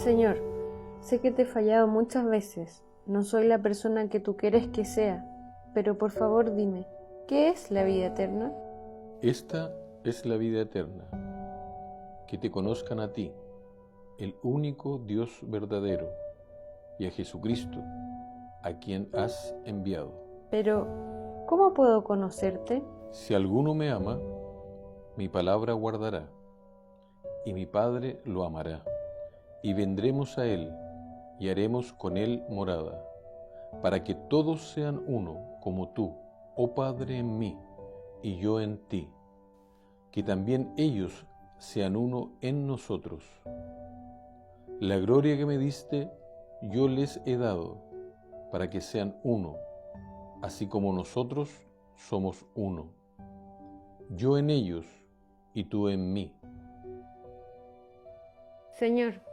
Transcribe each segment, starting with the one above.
Señor, sé que te he fallado muchas veces, no soy la persona que tú quieres que sea, pero por favor dime, ¿qué es la vida eterna? Esta es la vida eterna, que te conozcan a ti, el único Dios verdadero, y a Jesucristo, a quien has enviado. Pero, ¿cómo puedo conocerte? Si alguno me ama, mi palabra guardará, y mi Padre lo amará, y vendremos a él, y haremos con él morada, para que todos sean uno, como tú, oh Padre, en mí, y yo en ti, que también ellos sean uno en nosotros. La gloria que me diste, yo les he dado, para que sean uno, así como nosotros somos uno. Yo en ellos y tú en mí. Señor,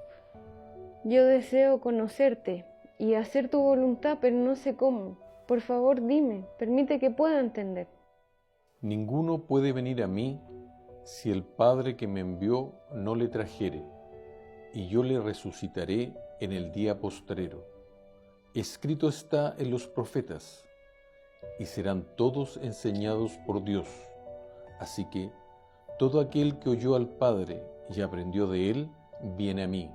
yo deseo conocerte y hacer tu voluntad, pero no sé cómo. Por favor, dime, permite que pueda entender. Ninguno puede venir a mí si el Padre que me envió no le trajere, y yo le resucitaré en el día postrero. Escrito está en los profetas, y serán todos enseñados por Dios. Así que todo aquel que oyó al Padre y aprendió de él, viene a mí.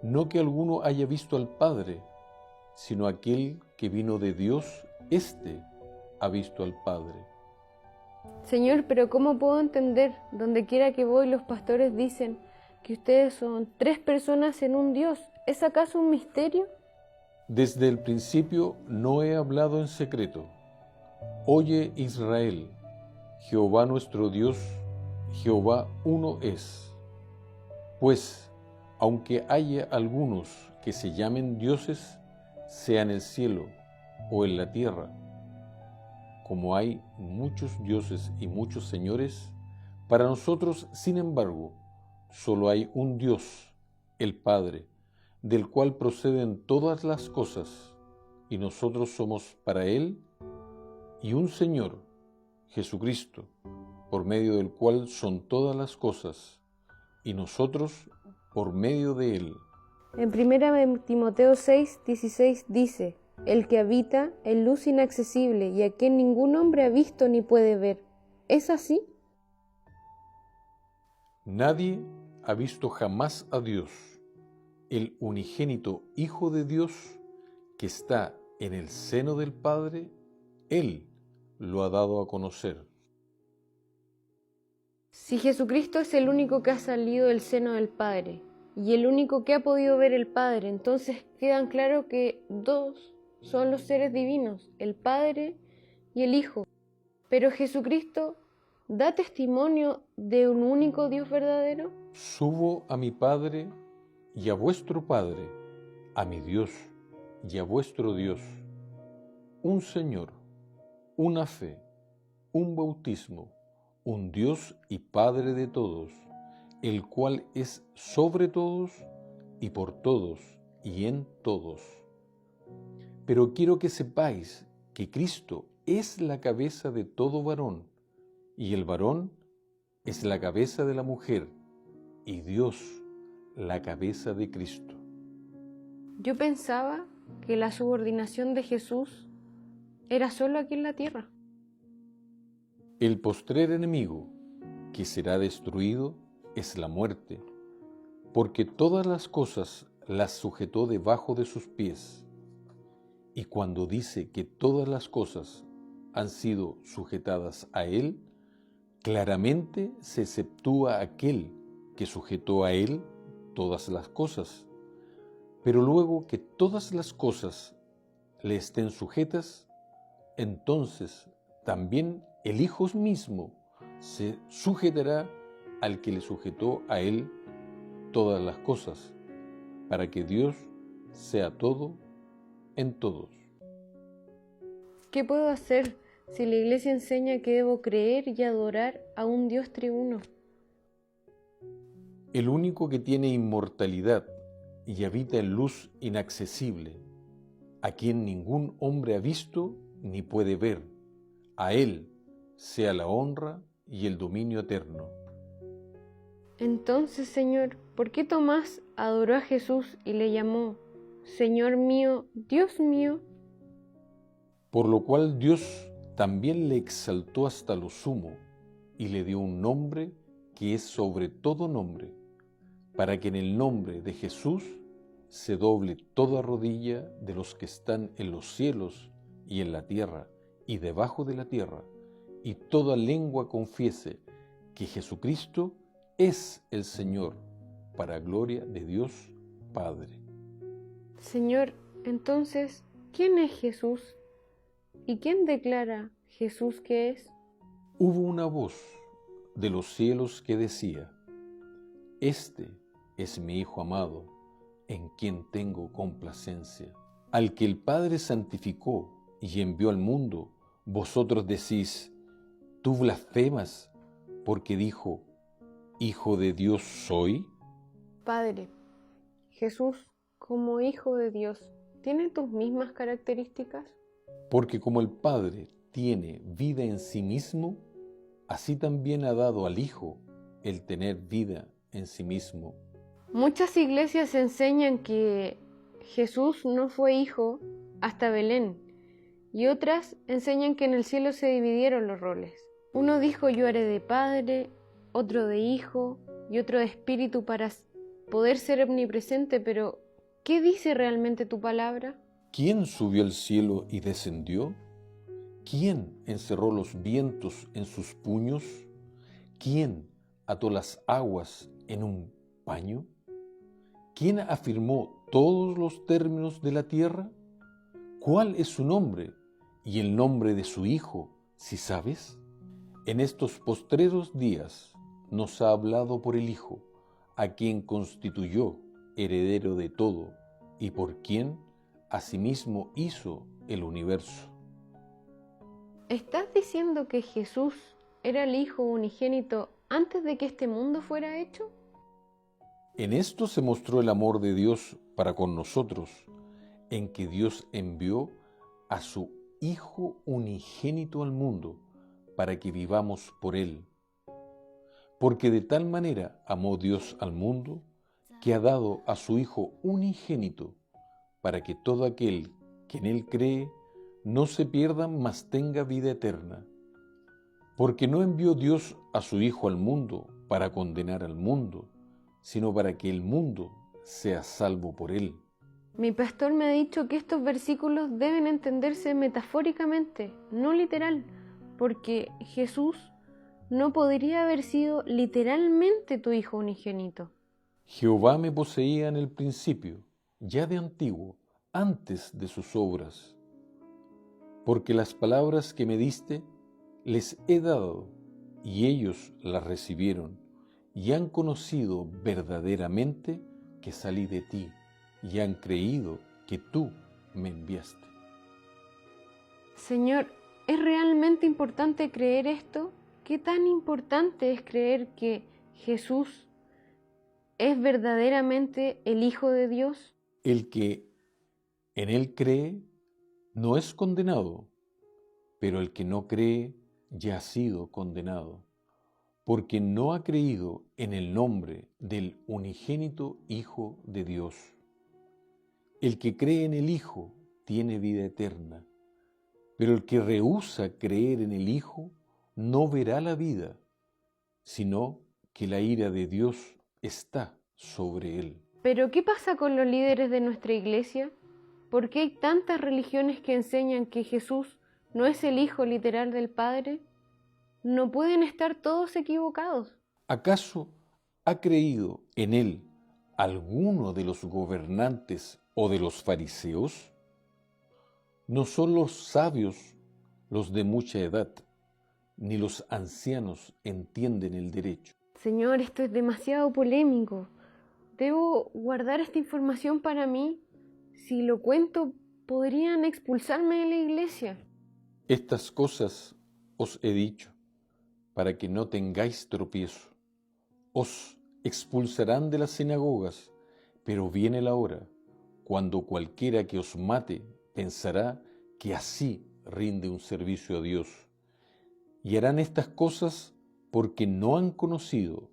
No que alguno haya visto al Padre, sino aquel que vino de Dios, éste ha visto al Padre. Señor, pero ¿cómo puedo entender? Donde quiera que voy, los pastores dicen que ustedes son 3 personas en un Dios. ¿Es acaso un misterio? Desde el principio no he hablado en secreto. Oye, Israel, Jehová nuestro Dios, Jehová uno es. Pues, aunque haya algunos que se llamen dioses, sea en el cielo o en la tierra, como hay muchos dioses y muchos señores, para nosotros, sin embargo, solo hay un Dios, el Padre, del cual proceden todas las cosas, y nosotros somos para Él, y un Señor, Jesucristo, por medio del cual son todas las cosas, y nosotros por medio de Él. En 1 Timoteo 6:16 dice, el que habita en luz inaccesible y a quien ningún hombre ha visto ni puede ver. ¿Es así? Nadie ha visto jamás a Dios, el unigénito Hijo de Dios, que está en el seno del Padre, Él lo ha dado a conocer. Si Jesucristo es el único que ha salido del seno del Padre y el único que ha podido ver el Padre, entonces quedan claro que 2 son los seres divinos, el Padre y el Hijo. Pero Jesucristo da testimonio de un único Dios verdadero. Subo a mi Padre y a vuestro Padre, a mi Dios y a vuestro Dios, un Señor, una fe, un bautismo, un Dios y Padre de todos, el cual es sobre todos y por todos y en todos. Pero quiero que sepáis que Cristo es la cabeza de todo varón, y el varón es la cabeza de la mujer, y Dios la cabeza de Cristo. Yo pensaba que la subordinación de Jesús era solo aquí en la tierra. El postrer enemigo que será destruido es la muerte, porque todas las cosas las sujetó debajo de sus pies. Y cuando dice que todas las cosas han sido sujetadas a él, claramente se exceptúa aquel que sujetó a él todas las cosas. Pero luego que todas las cosas le estén sujetas, entonces también el Hijo mismo se sujetará al que le sujetó a él todas las cosas, para que Dios sea todo en todos. ¿Qué puedo hacer si la Iglesia enseña que debo creer y adorar a un Dios triuno? El único que tiene inmortalidad y habita en luz inaccesible, a quien ningún hombre ha visto ni puede ver, a Él sea la honra y el dominio eterno. Entonces, Señor, ¿por qué Tomás adoró a Jesús y le llamó Señor mío, Dios mío? Por lo cual Dios también le exaltó hasta lo sumo y le dio un nombre que es sobre todo nombre, para que en el nombre de Jesús se doble toda rodilla de los que están en los cielos y en la tierra y debajo de la tierra, y toda lengua confiese que Jesucristo es el Señor, para gloria de Dios Padre. Señor, entonces, ¿quién es Jesús? ¿Y quién declara Jesús que es? Hubo una voz de los cielos que decía: Este es mi Hijo amado, en quien tengo complacencia. Al que el Padre santificó y envió al mundo, vosotros decís: ¿tú blasfemas porque dijo, Hijo de Dios soy? Padre, Jesús, como Hijo de Dios, ¿tiene tus mismas características? Porque como el Padre tiene vida en sí mismo, así también ha dado al Hijo el tener vida en sí mismo. Muchas iglesias enseñan que Jesús no fue hijo hasta Belén, y otras enseñan que en el cielo se dividieron los roles. Uno dijo yo haré de padre, otro de hijo y otro de espíritu para poder ser omnipresente, pero ¿qué dice realmente tu palabra? ¿Quién subió al cielo y descendió? ¿Quién encerró los vientos en sus puños? ¿Quién ató las aguas en un paño? ¿Quién afirmó todos los términos de la tierra? ¿Cuál es su nombre y el nombre de su Hijo, si sabes? En estos postreros días nos ha hablado por el Hijo, a quien constituyó heredero de todo y por quien asimismo hizo el universo. ¿Estás diciendo que Jesús era el Hijo unigénito antes de que este mundo fuera hecho? En esto se mostró el amor de Dios para con nosotros, en que Dios envió a su Hijo unigénito al mundo, para que vivamos por Él. Porque de tal manera amó Dios al mundo, que ha dado a su Hijo unigénito, para que todo aquel que en Él cree no se pierda, mas tenga vida eterna. Porque no envió Dios a su Hijo al mundo para condenar al mundo, sino para que el mundo sea salvo por Él. Mi pastor me ha dicho que estos versículos deben entenderse metafóricamente, no literal, porque Jesús no podría haber sido literalmente tu Hijo unigénito. Jehová me poseía en el principio, ya de antiguo, antes de sus obras. Porque las palabras que me diste les he dado, y ellos las recibieron, y han conocido verdaderamente que salí de ti, y han creído que tú me enviaste. Señor, ¿es realmente importante creer esto? ¿Qué tan importante es creer que Jesús es verdaderamente el Hijo de Dios? El que en Él cree no es condenado, pero el que no cree ya ha sido condenado, porque no ha creído en el nombre del unigénito Hijo de Dios. El que cree en el Hijo tiene vida eterna, pero el que rehúsa creer en el Hijo no verá la vida, sino que la ira de Dios está sobre él. ¿Pero qué pasa con los líderes de nuestra iglesia? ¿Por qué hay tantas religiones que enseñan que Jesús no es el Hijo literal del Padre? ¿No pueden estar todos equivocados? ¿Acaso ha creído en él alguno de los gobernantes o de los fariseos? No son los sabios los de mucha edad, ni los ancianos entienden el derecho. Señor, esto es demasiado polémico. ¿Debo guardar esta información para mí? Si lo cuento, podrían expulsarme de la iglesia. Estas cosas os he dicho, para que no tengáis tropiezo. Os expulsarán de las sinagogas, pero viene la hora, cuando cualquiera que os mate pensará que así rinde un servicio a Dios. Y harán estas cosas porque no han conocido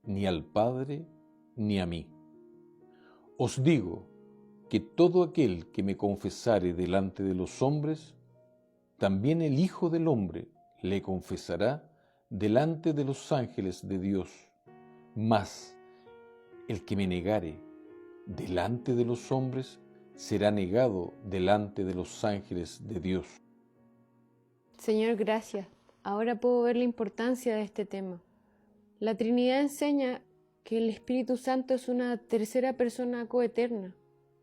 ni al Padre ni a mí. Os digo que todo aquel que me confesare delante de los hombres, también el Hijo del Hombre le confesará delante de los ángeles de Dios. Mas el que me negare delante de los hombres, será negado delante de los ángeles de Dios. Señor, gracias. Ahora puedo ver la importancia de este tema. La Trinidad enseña que el Espíritu Santo es una tercera persona coeterna.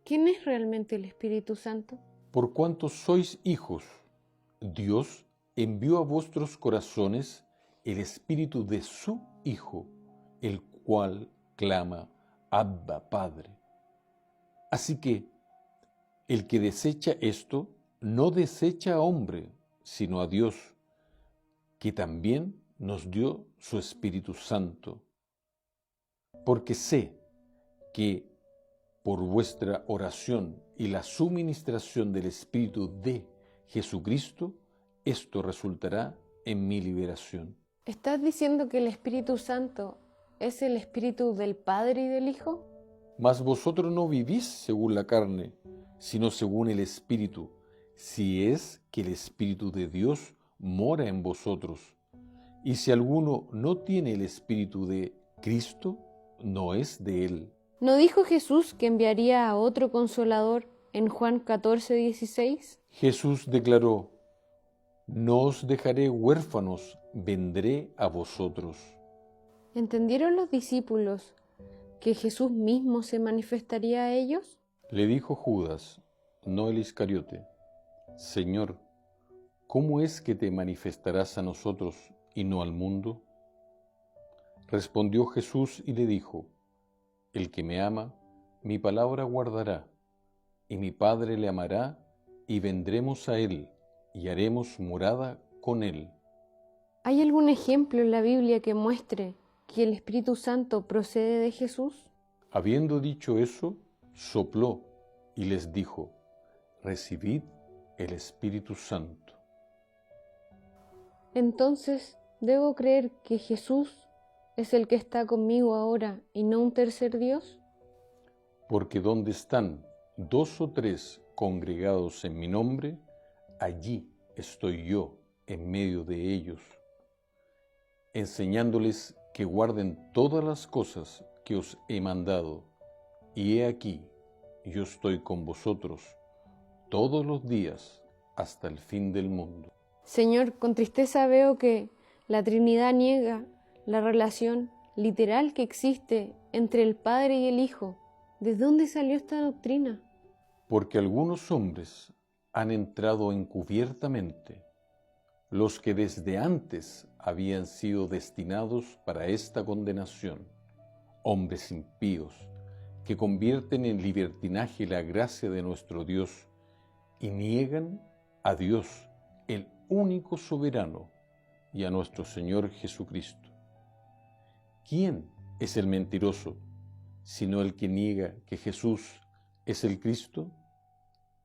¿Quién es realmente el Espíritu Santo? Por cuanto sois hijos, Dios envió a vuestros corazones el Espíritu de su Hijo, el cual clama, Abba, Padre. Así que el que desecha esto, no desecha a hombre, sino a Dios, que también nos dio su Espíritu Santo. Porque sé que por vuestra oración y la suministración del Espíritu de Jesucristo, esto resultará en mi liberación. ¿Estás diciendo que el Espíritu Santo es el Espíritu del Padre y del Hijo? Mas vosotros no vivís según la carne, sino según el Espíritu, si es que el Espíritu de Dios mora en vosotros. Y si alguno no tiene el Espíritu de Cristo, no es de él. ¿No dijo Jesús que enviaría a otro Consolador en Juan 14:16? Jesús declaró, no os dejaré huérfanos, vendré a vosotros. ¿Entendieron los discípulos que Jesús mismo se manifestaría a ellos? Le dijo Judas, no el Iscariote, Señor, ¿cómo es que te manifestarás a nosotros y no al mundo? Respondió Jesús y le dijo, el que me ama, mi palabra guardará, y mi Padre le amará, y vendremos a él, y haremos morada con él. ¿Hay algún ejemplo en la Biblia que muestre que el Espíritu Santo procede de Jesús? Habiendo dicho eso, sopló y les dijo, recibid el Espíritu Santo. Entonces, ¿debo creer que Jesús es el que está conmigo ahora y no un tercer Dios? Porque donde están 2 o 3 congregados en mi nombre, allí estoy yo en medio de ellos, enseñándoles que guarden todas las cosas que os he mandado. Y he aquí, yo estoy con vosotros todos los días hasta el fin del mundo. Señor, con tristeza veo que la Trinidad niega la relación literal que existe entre el Padre y el Hijo. ¿De dónde salió esta doctrina? Porque algunos hombres han entrado encubiertamente, los que desde antes habían sido destinados para esta condenación, hombres impíos, que convierten en libertinaje la gracia de nuestro Dios y niegan a Dios, el único soberano, y a nuestro Señor Jesucristo. ¿Quién es el mentiroso, sino el que niega que Jesús es el Cristo?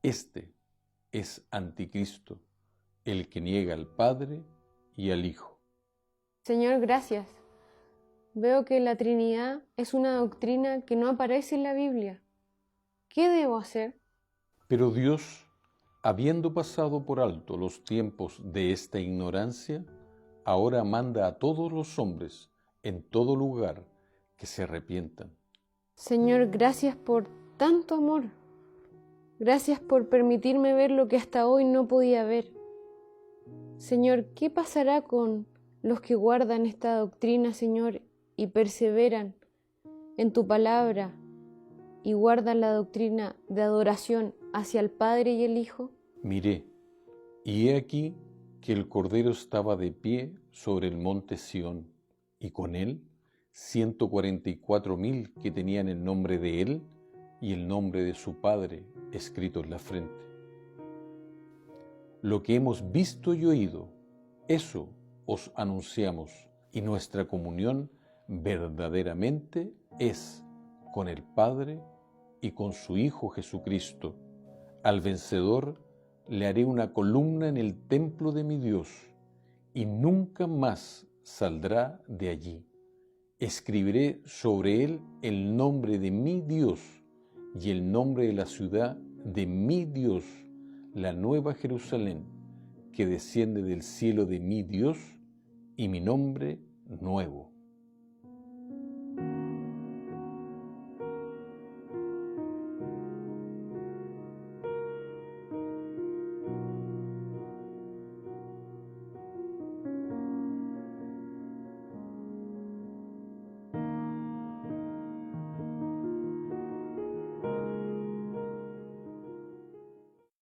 Este es anticristo, el que niega al Padre y al Hijo. Señor, gracias. Veo que la Trinidad es una doctrina que no aparece en la Biblia. ¿Qué debo hacer? Pero Dios, habiendo pasado por alto los tiempos de esta ignorancia, ahora manda a todos los hombres en todo lugar que se arrepientan. Señor, gracias por tanto amor. Gracias por permitirme ver lo que hasta hoy no podía ver. Señor, ¿qué pasará con los que guardan esta doctrina, Señor, y perseveran en tu palabra y guardan la doctrina de adoración hacia el Padre y el Hijo? Miré, y he aquí que el Cordero estaba de pie sobre el monte Sión, y con él 144,000 que tenían el nombre de él y el nombre de su Padre escrito en la frente. Lo que hemos visto y oído, eso os anunciamos, y nuestra comunión verdaderamente es con el Padre y con su Hijo Jesucristo. Al vencedor le haré una columna en el templo de mi Dios, y nunca más saldrá de allí. Escribiré sobre él el nombre de mi Dios y el nombre de la ciudad de mi Dios, la nueva Jerusalén, que desciende del cielo de mi Dios, y mi nombre nuevo.